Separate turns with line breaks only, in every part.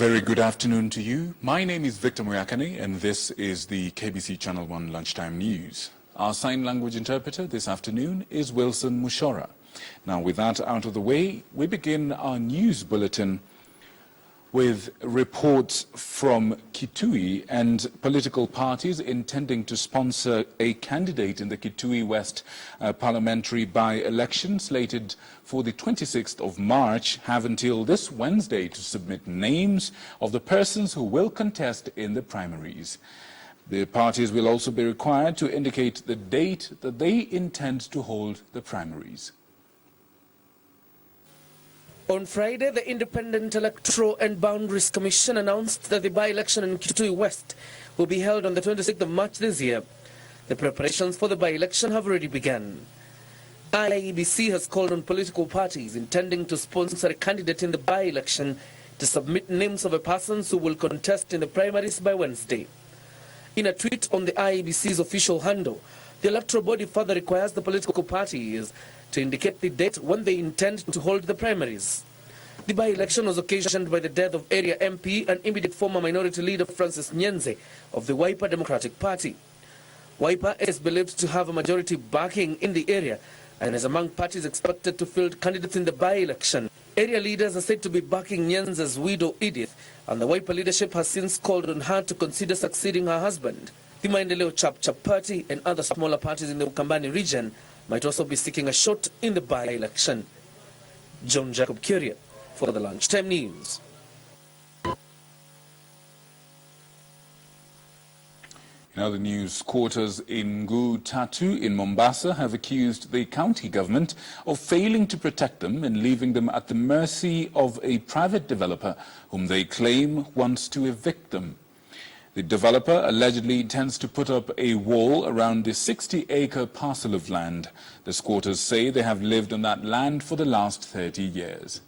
very good afternoon to you. My name is Victor Moyakane and this is the KBC Channel 1 Lunchtime News. Our sign language interpreter this afternoon is Wilson Mushora. Now with that out of the way, we begin our news bulletin with reports from Kitui and political parties intending to sponsor a candidate in the Kitui West parliamentary by-election slated for the 26th of March have until this Wednesday to submit names of the persons who will contest in the primaries. The parties will also be required to indicate the date that they intend to hold the primaries.
On Friday, the Independent Electoral and Boundaries Commission announced that the by-election in Kitui West will be held on the 26th of March this year. The preparations for the by-election have already begun. KBC has called on political parties intending to sponsor a candidate in the by-election to submit names of the persons who will contest in the primaries by Wednesday. In a tweet on the KBC's official handle, the electoral body further requires the political parties to indicate the date when they intend to hold the primaries. The by-election was occasioned by the death of area MP and immediate former minority leader Francis Nyenze of the Wiper Democratic Party. Wiper is believed to have a majority backing in the area and is among parties expected to field candidates in the by-election. Area leaders are said to be backing Nyenze's widow Edith, and the Wiper leadership has since called on her to consider succeeding her husband. The Maendeleo Chap Chap Party and other smaller parties in the Ukambani region might also be seeking a shot in the by-election. John Jacob Curia for the Lunchtime News.
In other news, quarters in Tatu in Mombasa have accused the county government of failing to protect them and leaving them at the mercy of a private developer whom they claim wants to evict them. The developer allegedly intends to put up a wall around the 60-acre parcel of land. The squatters say they have lived on that land for the last 30 years.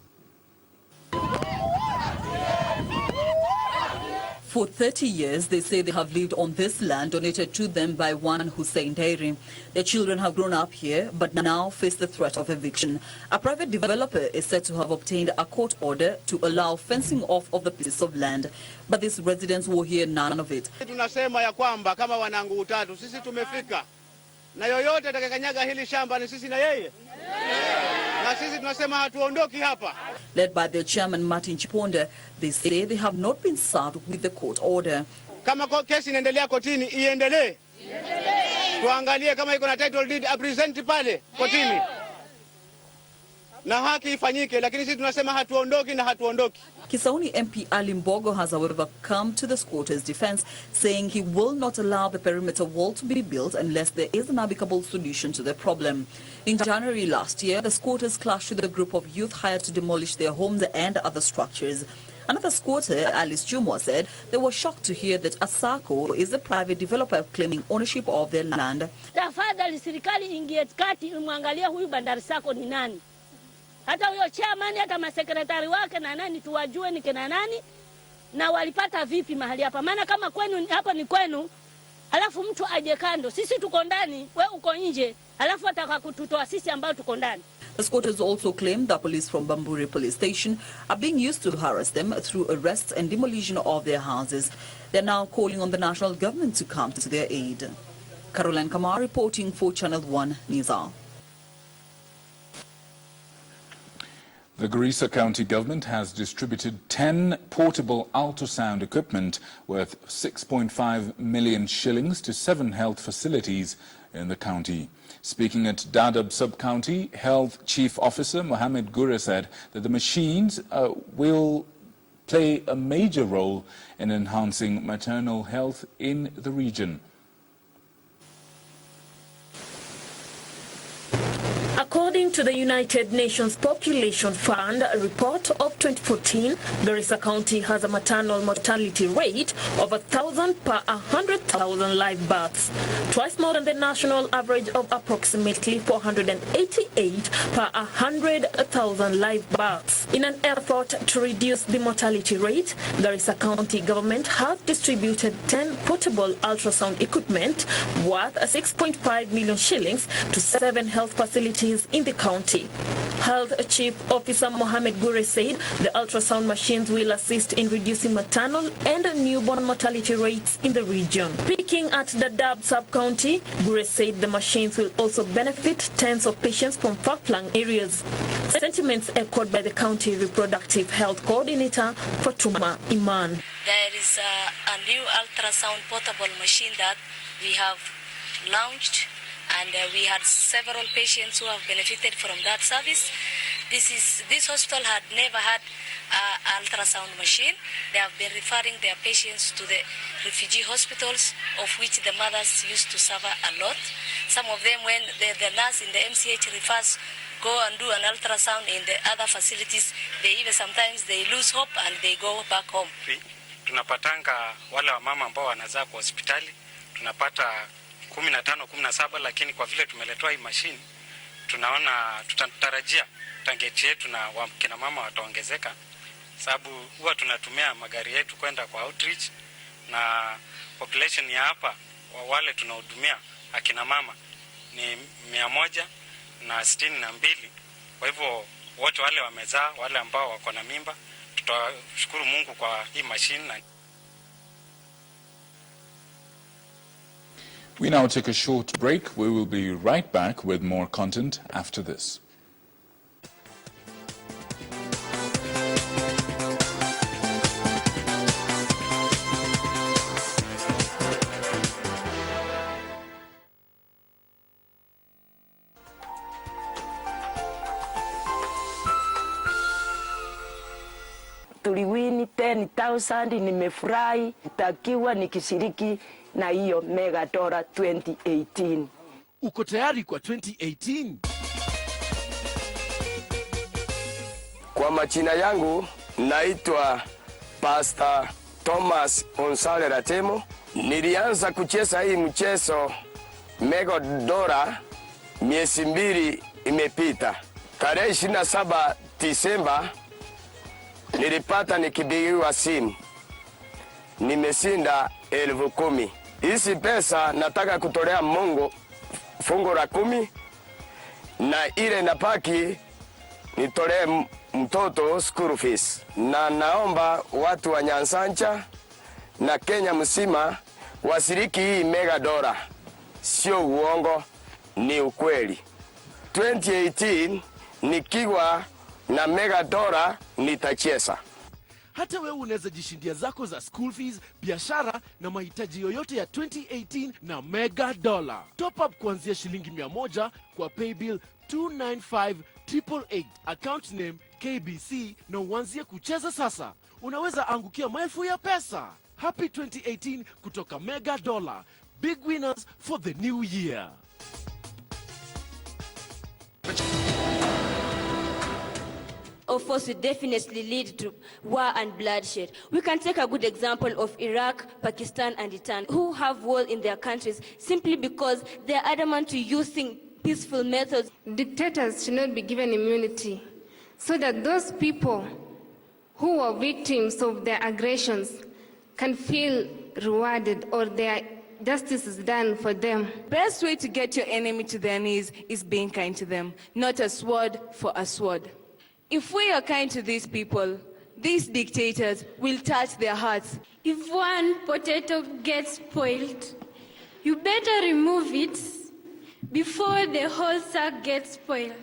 For 30 years, they say they have lived on this land donated to them by one Hussein Dairi. Their children have grown up here, but now face the threat of eviction. A private developer is said to have obtained a court order to allow fencing off of the pieces of land, but these residents will hear none of it.
Tunasema ya kwamba kama wanangu Tatu sisi tumefika na yoyote atakayekanyaga hili shamba ni sisi na yeye. Na sisi tunasema hatuondoki hapa.
Led by their chairman Martin Chiponda, they say they have not been served with the court order.
Kama kesi inaendelea kotini iendelee. Tuangalie kama iko na title deed present pale kotini. Na haki ifanyike, lakini sisi tunasema hatuondoki na hatuondoki.
Kisauni MP Ali Mbogo has however come to the squatters' defense, saying he will not allow the perimeter wall to be built unless there is an amicable solution to the problem. In January last year, the squatters clashed with a group of youth hired to demolish their homes and other structures. Another squatter, Alice Jumwa, said they were shocked to hear that Asako is a private developer claiming ownership of their land.
Tafadhali serikali ingie kati imwangalie huyu bandari sako ni nani. Hata huyo chairman hata masekretari wake na nani tuwajue ni kina nani na walipata vipi mahali hapa. Maana kama kwenu hapa ni kwenu, alafu mtu aje kando. Sisi tuko ndani, we uko nje, alafu ataka kututoa sisi ambao tuko ndani.
The squatters also claim that police from Bamburi police station are being used to harass them through arrests and demolition of their houses. They're now calling on the national government to come to their aid. Caroline Kamar reporting for Channel 1 News Hour.
The Garissa County government has distributed 10 portable ultrasound equipment worth 6.5 million shillings to 7 health facilities in the county. Speaking at Dadab Sub-County, Health Chief Officer Mohammed Gure said that the machines will play a major role in enhancing maternal health in the region.
According to the United Nations Population Fund report of 2014, Garissa County has a maternal mortality rate of 1,000 per 100,000 live births, twice more than the national average of approximately 488 per 100,000 live births. In an effort to reduce the mortality rate, Garissa County government has distributed 10 portable ultrasound equipment worth 6.5 million shillings to 7 health facilities facilities in the county. Health Chief Officer Mohamed Gure said the ultrasound machines will assist in reducing maternal and newborn mortality rates in the region. Speaking at the Dab sub-county, Gure said the machines will also benefit tens of patients from far-flung areas. Sentiments echoed by the county reproductive health coordinator Fatuma Iman.
There is a new ultrasound portable machine that we have launched, and we had several patients who have benefited from that service. This hospital had never had an ultrasound machine. They have been referring their patients to the refugee hospitals, of which the mothers used to suffer a lot. Some of them, when the nurse in the MCH refers, go and do an ultrasound in the other facilities, they even sometimes they lose hope and they go back home.
Tunapatanga wale wamama ambao wanazaa kwa hospitali, tunapata 15, 17, lakini kwa vile tumeletewa hii machine, tunaona tutatarajia target yetu na kina mama wataongezeka, sababu huwa tunatumia magari yetu kwenda kwa outreach, na population ya hapa wale tunahudumia akina mama ni 162. Kwa hivyo wote wale wamezaa, wale ambao wako na mimba, tutashukuru Mungu kwa hii machine.
We now take a short break. We will be right back with more content after this.
Tuliwini 10,000, nimefurahi, takiwa nikishiriki na hiyo mega dola 2018.
Uko tayari kwa 2018?
Kwa majina yangu naitwa Pastor Thomas Onsale Ratemo. Nilianza kucheza hii mchezo mega dola miezi 2 imepita. Tarehe 27 Disemba nilipata nikipigiwa simu, nimeshinda 10,000. Hizi pesa nataka kutolea Mungu fungu la 10, na ile napaki nitolee mtoto school fees. Na naomba watu wa Nyansanja na Kenya mzima wasiriki hii mega dola. Sio uongo, ni ukweli. 2018 nikiwa na mega dola nitacheza.
Hata wewe unaweza jishindia zako za school fees, biashara na mahitaji yoyote ya 2018 na mega dola. Top up kuanzia shilingi 100 kwa paybill 295888, account name KBC, na uanzie kucheza sasa. Unaweza angukia maelfu ya pesa. Happy 2018 kutoka Mega Dollar. Big winners for the new year.
Of course, would definitely lead to war and bloodshed. We can take a good example of Iraq, Pakistan, and Iran, who have war in their countries simply because they are adamant to using peaceful methods.
Dictators should not be given immunity, so that those people who are victims of their aggressions can feel rewarded, or their justice is done for them.
Best way to get your enemy to their knees is being kind to them, not a sword for a sword. If we are kind to these people, these dictators will touch their hearts.
If one potato gets spoiled, you better remove it before the whole sack gets spoiled.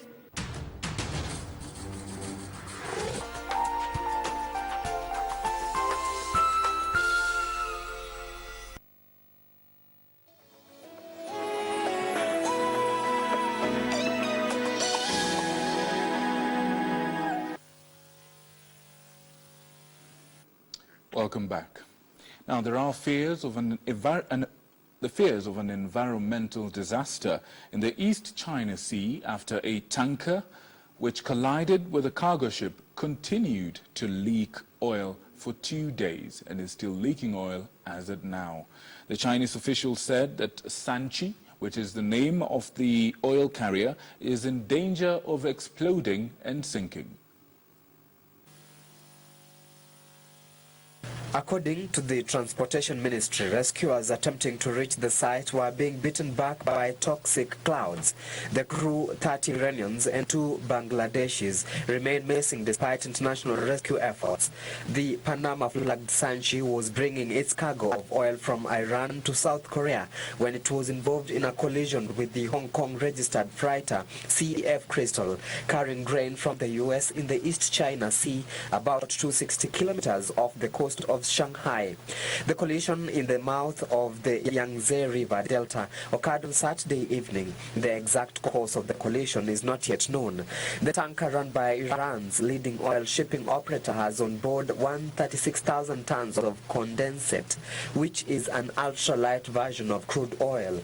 Welcome back. Now, there are fears of the fears of an environmental disaster in the East China Sea after a tanker which collided with a cargo ship continued to leak oil for 2 days and is still leaking oil as of now. The Chinese officials said that Sanchi, which is the name of the oil carrier, is in danger of exploding and sinking.
According to the Transportation Ministry, rescuers attempting to reach the site were being beaten back by toxic clouds. The crew, 30 Iranians and 2 Bangladeshis, remain missing despite international rescue efforts. The Panama-flagged Sanchi was bringing its cargo of oil from Iran to South Korea when it was involved in a collision with the Hong Kong-registered freighter CF Crystal, carrying grain from the U.S. in the East China Sea, about 260 kilometers off the coast of Shanghai. The collision in the mouth of the Yangtze River Delta occurred on Saturday evening. The exact cause of the collision is not yet known. The tanker run by Iran's leading oil shipping operator has on board 136,000 tons of condensate, which is an ultralight version of crude oil.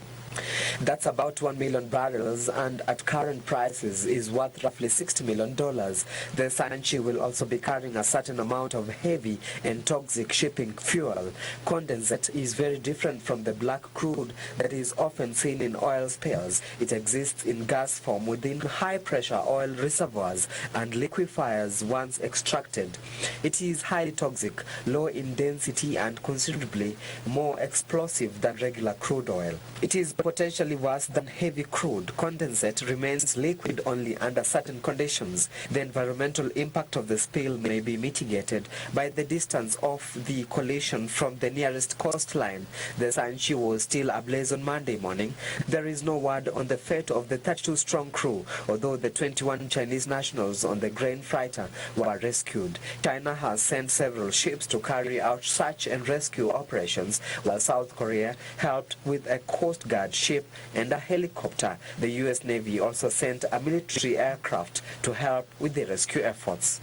That's about 1 million barrels and at current prices is worth roughly $60 million. The Sanchi will also be carrying a certain amount of heavy and toxic shipping fuel. Condensate is very different from the black crude that is often seen in oil spills. It exists in gas form within high-pressure oil reservoirs and liquefies once extracted. It is highly toxic, low in density and considerably more explosive than regular crude oil. It is potentially worse than heavy crude. Condensate remains liquid only under certain conditions. The environmental impact of the spill may be mitigated by the distance of the collision from the nearest coastline. The Sanchi was still ablaze on Monday morning. There is no word on the fate of the 32-strong crew, although the 21 Chinese nationals on the grain freighter were rescued. China has sent several ships to carry out search and rescue operations, while South Korea helped with a Coast Guard ship and a helicopter. The U.S. Navy also sent a military aircraft to help with the rescue efforts.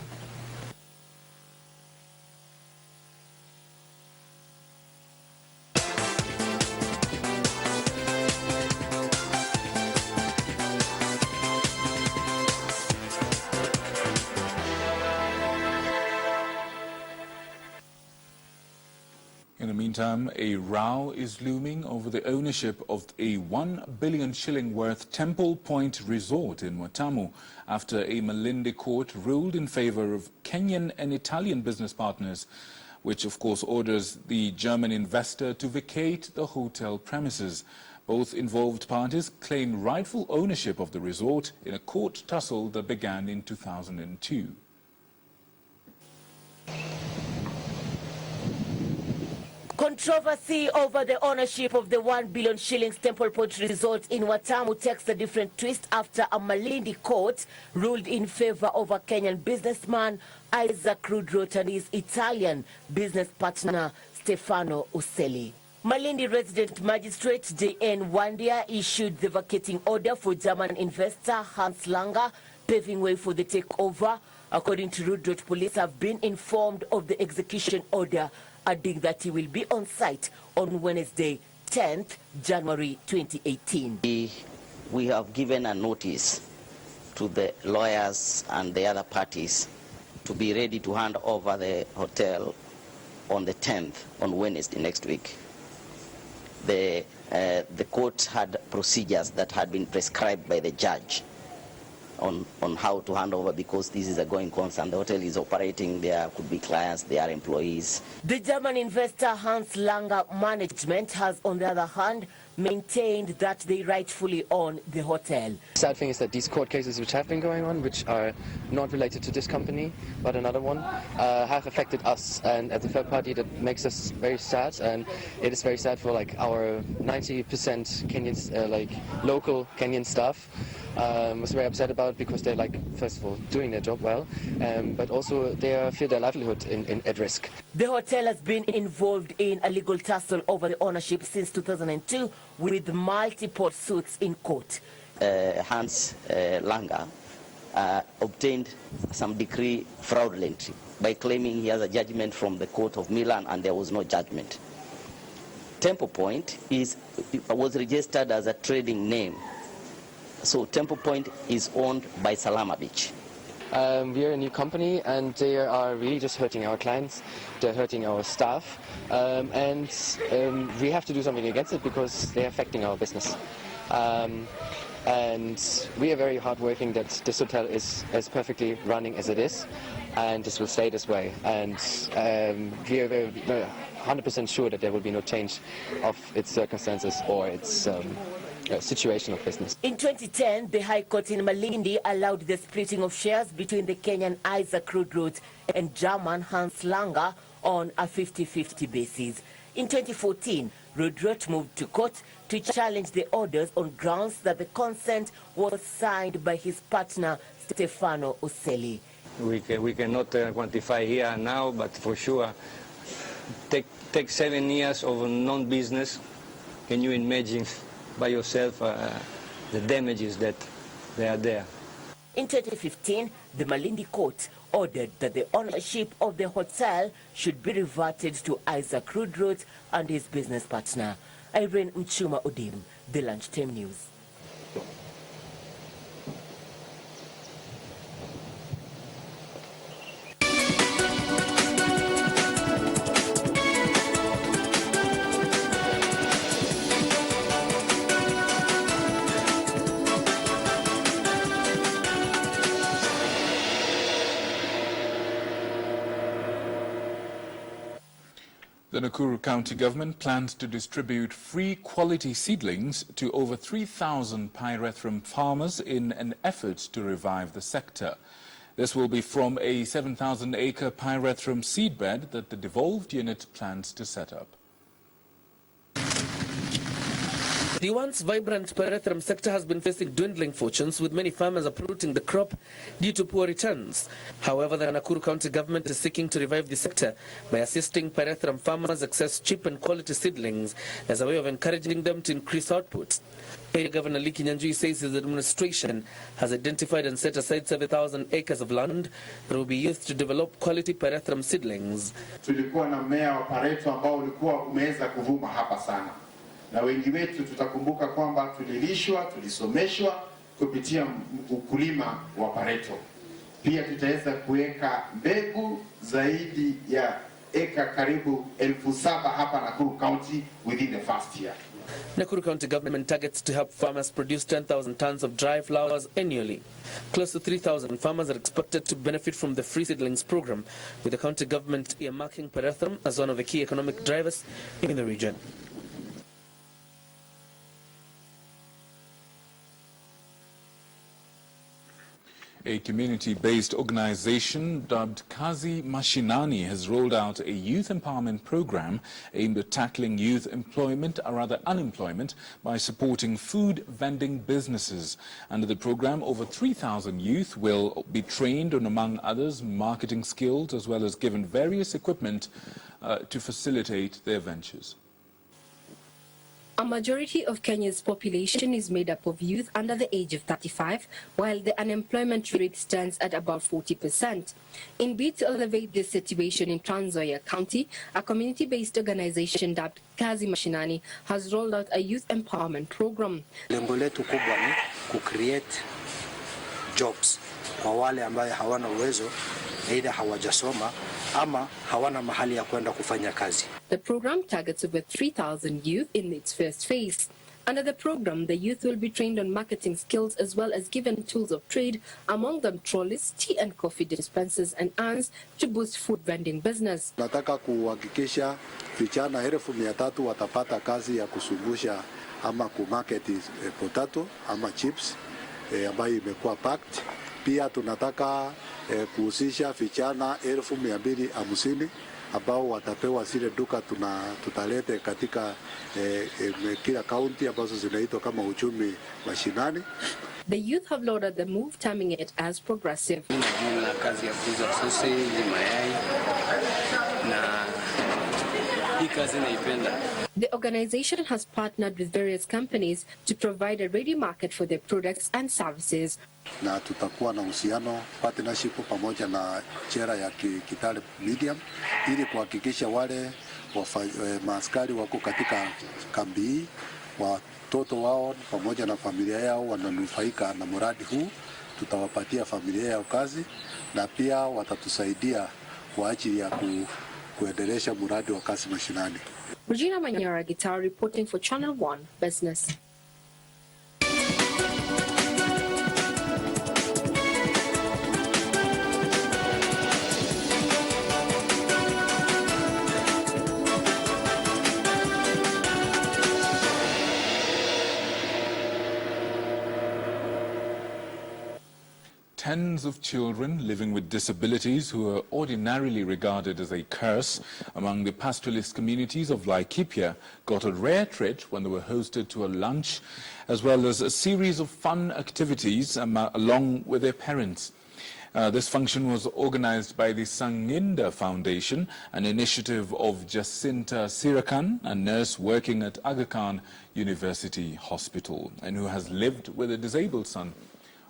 In the meantime, a row is looming over the ownership of a 1 billion shilling worth Temple Point resort in Watamu after a Malindi court ruled in favor of Kenyan and Italian business partners, which of course orders the German investor to vacate the hotel premises. Both involved parties claim rightful ownership of the resort in a court tussle that began in 2002.
Controversy over the ownership of the 1 billion shillings Temple Point Resort in Watamu takes a different twist after a Malindi court ruled in favor of a Kenyan businessman, Isaac Rudrot, and his Italian business partner, Stefano Uselli. Malindi resident magistrate J.N. Wandia issued the vacating order for German investor Hans Langer, paving way for the takeover. According to Rudrot, police have been informed of the execution order, adding that he will be on site on Wednesday, 10th January 2018.
We have given a notice to the lawyers and the other parties to be ready to hand over the hotel on the 10th, on Wednesday next week. The court had procedures that had been prescribed by the judge on how to hand over, because this is a going concern. The hotel is operating, there could be clients, there are employees.
The German investor Hans Langer management has, on the other hand, maintained that they rightfully own the hotel.
The sad thing is that these court cases which have been going on, which are not related to this company but another one, have affected us, and as a third party that makes us very sad, and it is very sad for like our 90% Kenyans, like local Kenyan staff. Was very upset about, because they're like, first of all, doing their job well, but also they feel their livelihood at risk.
The hotel has been involved in a legal tussle over the ownership since 2002, with multiple suits in court.
Hans Langer obtained some decree fraudulently by claiming he has a judgment from the court of Milan, and there was no judgment. Temple Point was registered as a trading name. So Temple Point is owned by Salama Beach.
We are a new company, and they are really just hurting our clients. They're hurting our staff, and we have to do something against it because they're affecting our business. And we are very hardworking that this hotel is as perfectly running as it is, and this will stay this way. And we are very 100% sure that there will be no change of its circumstances or its situation of business.
In 2010, the High Court in Malindi allowed the splitting of shares between the Kenyan Isaac Crude Route and German Hans Langer on a 50-50 basis. In 2014, Rodrot moved to court to challenge the orders on grounds that the consent was signed by his partner, Stefano Oseli.
We cannot quantify here and now, but for sure, take 7 years of non-business. Can you imagine by yourself the damages that they are there?
In 2015, the Malindi court ordered that the ownership of the hotel should be reverted to Isaac Rudroth and his business partner. Irene Mchuma Odim, The Lunchtime News.
The Nakuru County Government plans to distribute free quality seedlings to over 3,000 Pyrethrum farmers in an effort to revive the sector. This will be from a 7,000-acre Pyrethrum seedbed that the devolved unit plans to set up.
The once vibrant Pyrethrum sector has been facing dwindling fortunes, with many farmers uprooting the crop due to poor returns. However, the Nakuru County Government is seeking to revive the sector by assisting Pyrethrum farmers access cheap and quality seedlings as a way of encouraging them to increase output. Area Governor Liki Nyanjui says his administration has identified and set aside 7,000 acres of land that will be used to develop quality Pyrethrum seedlings.
Tulikuwa na mmea wa pareto ambao ulikuwa umeweza kuvuma hapa sana. Na wengi wetu tutakumbuka kwamba tulilishwa, tulisomeshwa kupitia ukulima wa pareto. Pia tutaweza kuweka mbegu zaidi ya eka karibu 7,000 hapa Nakuru County within the first year.
Nakuru County Government targets to help farmers produce 10,000 tons of dry flowers annually. Close to 3,000 farmers are expected to benefit from the free seedlings program, with the county government earmarking Pyrethrum as one of the key economic drivers in the region.
A community-based organization dubbed Kazi Mashinani has rolled out a youth empowerment program aimed at tackling youth employment, or rather unemployment, by supporting food vending businesses. Under the program, over 3,000 youth will be trained on, among others, marketing skills, as well as given various equipment to facilitate their ventures.
A majority of Kenya's population is made up of youth under the age of 35, while the unemployment rate stands at about 40%. In bid to elevate this situation in Trans Nzoia County, a community-based organization dubbed Kazi Mashinani has rolled out a youth empowerment program.
Lengo letu kubwa ni ku-create jobs kwa wale ambaye hawana uwezo, aidha hawajasoma ama hawana mahali ya kwenda kufanya kazi.
The program targets over 3,000 youth in its first phase. Under the program, the youth will be trained on marketing skills as well as given tools of trade, among them trolleys, tea and coffee dispensers and urns to boost food vending business.
Nataka kuhakikisha vijana 300 watapata kazi ya kusungusha ama kumarket potato ama chips ambayo imekuwa packed. Pia tunataka kuhusisha vijana 250 ambao watapewa zile duka tutalete katika kila kaunti ambazo zinaitwa kama uchumi mashinani.
The youth have lauded the move, terming it as progressive.
Nina kazi ya kuuza sausage, mayai na hii kazi naipenda.
The organization has partnered with various companies to provide a ready market for their products and services.
Na tutakuwa na uhusiano partnership pamoja na chera ya Kitale Medium ili kuhakikisha wale maaskari wako katika kambi hii, watoto wao pamoja na familia yao wananufaika na mradi huu. Tutawapatia familia yao kazi na pia watatusaidia kwa ajili ya kuendelesha mradi wa Kazi Mashinani.
Regina Manyara, Guitar, reporting for Channel 1 Business.
Tens of children living with disabilities who are ordinarily regarded as a curse among the pastoralist communities of Laikipia got a rare treat when they were hosted to a lunch as well as a series of fun activities along with their parents. This function was organized by the Sanginda Foundation, an initiative of Jacinta Sirakan, a nurse working at Aga Khan University Hospital and who has lived with a disabled son,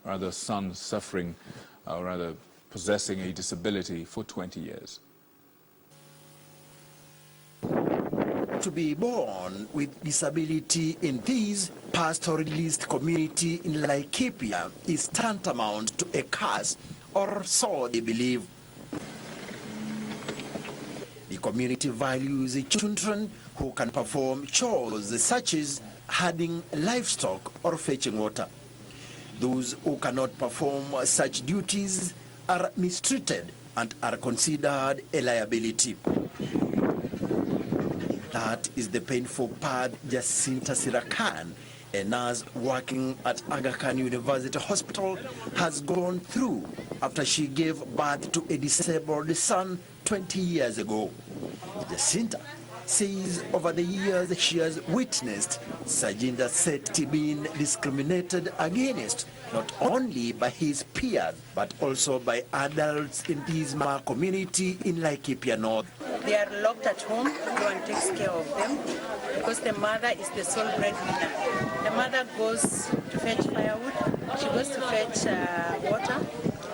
or rather son suffering, or rather possessing a disability for 20 years.
To be born with disability in this pastoralist community in Laikipia is tantamount to a curse, or so they believe. The community values children who can perform chores such as herding livestock or fetching water. Those who cannot perform such duties are mistreated and are considered a liability. That is the painful part Jacinta Sirakan, a nurse working at Aga Khan University Hospital, has gone through after she gave birth to a disabled son 20 years ago. Jacinta says over the years she has witnessed Sajinda Seti being discriminated against, not only by his peers, but also by adults in this community in Laikipia North.
They are locked at home, no one takes care of them because the mother is the sole breadwinner. The mother goes to fetch firewood, she goes to fetch water.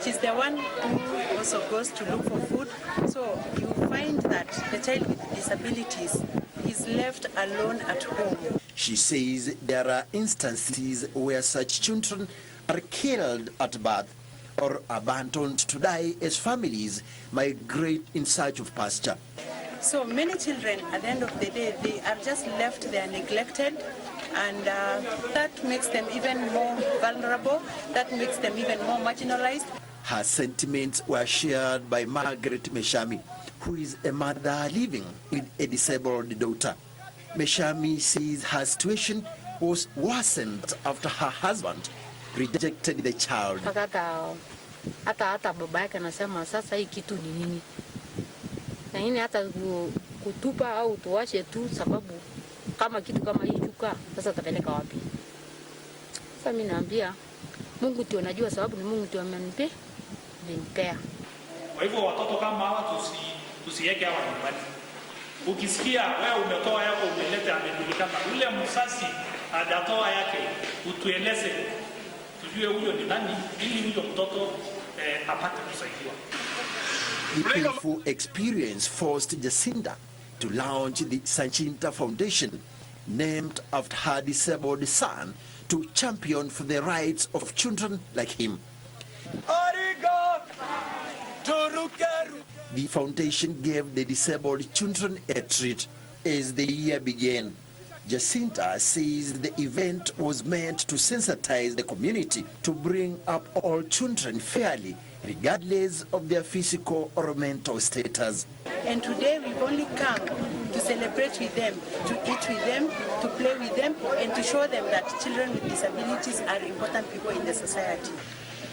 She's the one who also goes to look for food. So you find that the child with disabilities is left alone at home.
She says there are instances where such children are killed at birth or abandoned to die as families migrate in search of pasture.
So many children, at the end of the day, they are just left there neglected, and that makes them even more vulnerable, that makes them even more marginalized.
Her sentiments were shared by Margaret Meshami, who is a mother living with a disabled daughter. Meshami says her situation was worsened after her husband rejected the child.
Hata baba yake anasema sasa hii kitu ni nini? Na hii hata kutupa au tuwashe tu, sababu kama kitu kama hii chuka sasa tapeleka wapi? Sasa mimi naambia Mungu tu anajua, sababu ni Mungu tu amenipea.
Kwa hivyo watoto kama hawa tusiweke hawa nyumbani. Ukisikia wewe umetoa yako umeleta amejulikana, yule msasi hajatoa yake, utueleze tujue huyo ni nani ili huyo mtoto apate kusaidiwa.
The painful experience forced Jacinta to launch the Sanchinta Foundation, named after her disabled son, to champion for the rights of children like him. The foundation gave the disabled children a treat as the year began. Jacinta says the event was meant to sensitize the community to bring up all children fairly, regardless of their physical or mental status.
And today we've only come to celebrate with them, to eat with them, to play with them, and to show them that children with disabilities are important people in the society.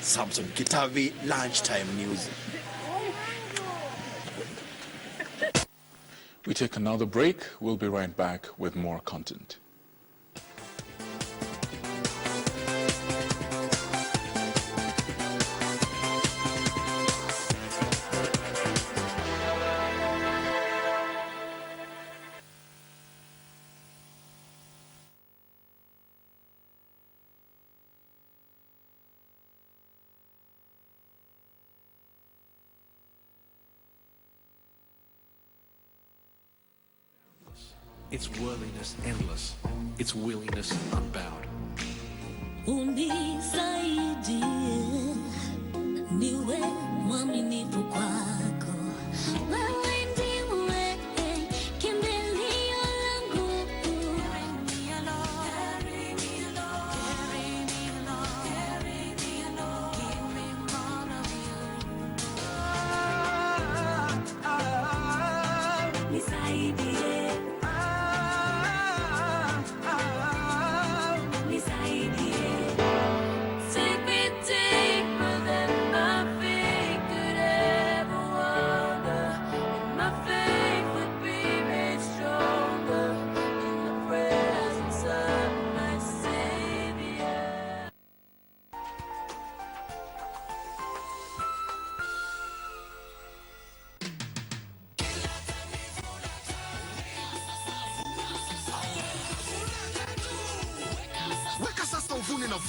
Samson Kitavi, Lunchtime News.
We take another break. We'll be right back with more content.
Its worldliness endless, its willingness unbound.
Unisaidie, niwe mwaminifu kwako. Wewe ndiwe kimbilio langu. Nisaidie. Nisaidie.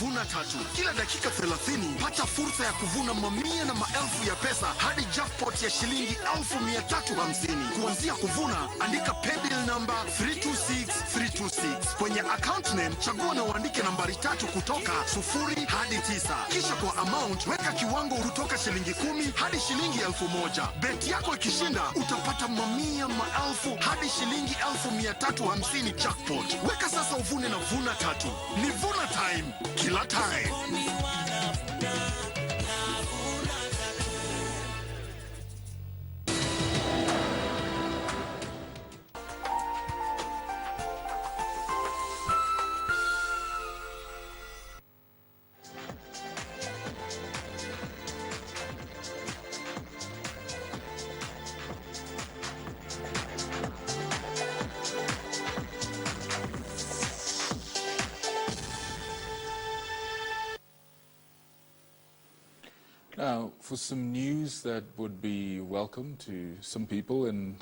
Vuna Tatu. Kila dakika 30 pata fursa ya kuvuna mamia na maelfu ya pesa hadi jackpot ya shilingi 350,000. Kuanzia kuvuna, andika paybill number 326326. Kwenye account name chagua na uandike nambari 3 kutoka 0 hadi 9. Kisha kwa amount weka kiwango kutoka shilingi 10 hadi shilingi 1,000. Bet yako ikishinda utapata mamia maelfu hadi shilingi 350,000 jackpot. Weka sasa uvune na Vuna Tatu. Ni Vuna time kila time.
Now, for some news that would be welcome to some people and